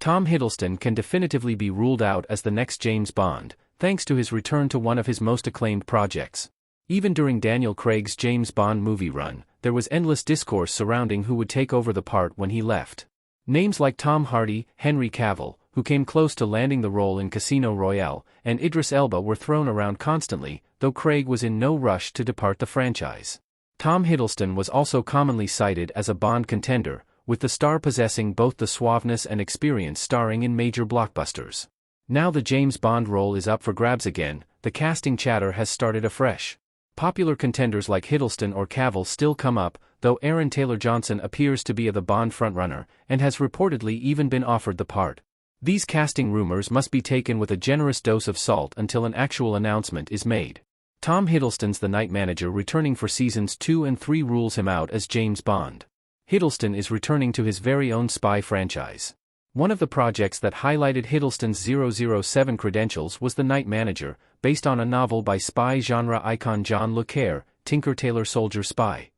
Tom Hiddleston can definitively be ruled out as the next James Bond, thanks to his return to one of his most acclaimed projects. Even during Daniel Craig's James Bond movie run, there was endless discourse surrounding who would take over the part when he left. Names like Tom Hardy, Henry Cavill, who came close to landing the role in Casino Royale, and Idris Elba were thrown around constantly, though Craig was in no rush to depart the franchise. Tom Hiddleston was also commonly cited as a Bond contender, with the star possessing both the suaveness and experience starring in major blockbusters. Now the James Bond role is up for grabs again, the casting chatter has started afresh. Popular contenders like Hiddleston or Cavill still come up, though Aaron Taylor-Johnson appears to be the Bond frontrunner, and has reportedly even been offered the part. These casting rumors must be taken with a generous dose of salt until an actual announcement is made. Tom Hiddleston's The Night Manager returning for seasons 2 and 3 rules him out as James Bond. Hiddleston is returning to his very own spy franchise. One of the projects that highlighted Hiddleston's 007 credentials was The Night Manager, based on a novel by spy genre icon John le Carré, Tinker Tailor Soldier Spy.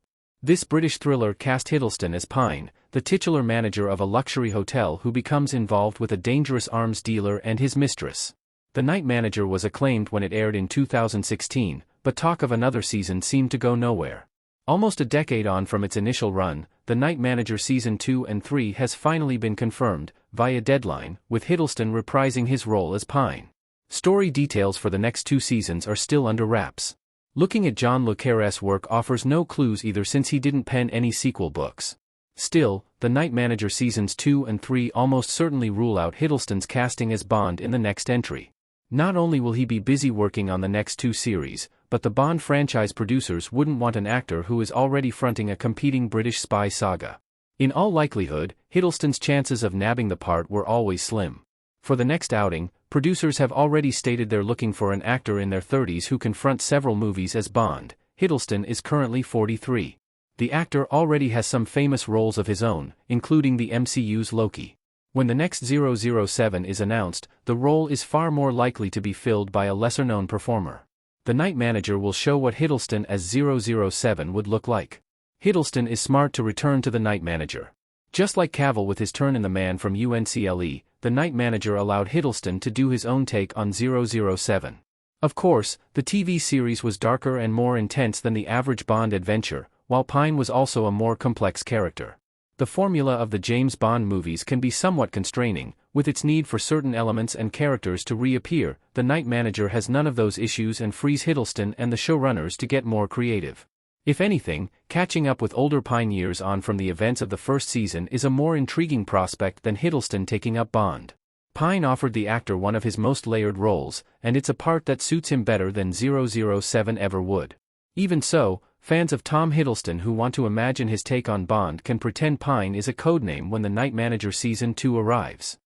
This British thriller cast Hiddleston as Pine, the titular manager of a luxury hotel who becomes involved with a dangerous arms dealer and his mistress. The Night Manager was acclaimed when it aired in 2016, but talk of another season seemed to go nowhere. Almost a decade on from its initial run, The Night Manager Season 2 and 3 has finally been confirmed, via Deadline, with Hiddleston reprising his role as Pine. Story details for the next 2 seasons are still under wraps. Looking at John le Carré's work offers no clues either since he didn't pen any sequel books. Still, The Night Manager Seasons 2 and 3 almost certainly rule out Hiddleston's casting as Bond in the next entry. Not only will he be busy working on the next 2 series, but the Bond franchise producers wouldn't want an actor who is already fronting a competing British spy saga. In all likelihood, Hiddleston's chances of nabbing the part were always slim. For the next outing, producers have already stated they're looking for an actor in their 30s who can front several movies as Bond. Hiddleston is currently 43. The actor already has some famous roles of his own, including the MCU's Loki. When the next 007 is announced, the role is far more likely to be filled by a lesser-known performer. The Night Manager will show what Hiddleston as 007 would look like. Hiddleston is smart to return to The Night Manager. Just like Cavill with his turn in The Man from UNCLE, The Night Manager allowed Hiddleston to do his own take on 007. Of course, the TV series was darker and more intense than the average Bond adventure, while Pine was also a more complex character. The formula of the James Bond movies can be somewhat constraining, with its need for certain elements and characters to reappear. The Night Manager has none of those issues and frees Hiddleston and the showrunners to get more creative. If anything, catching up with older Pine years on from the events of the first season is a more intriguing prospect than Hiddleston taking up Bond. Pine offered the actor one of his most layered roles, and it's a part that suits him better than 007 ever would. Even so, fans of Tom Hiddleston who want to imagine his take on Bond can pretend Pine is a codename when The Night Manager Season 2 arrives.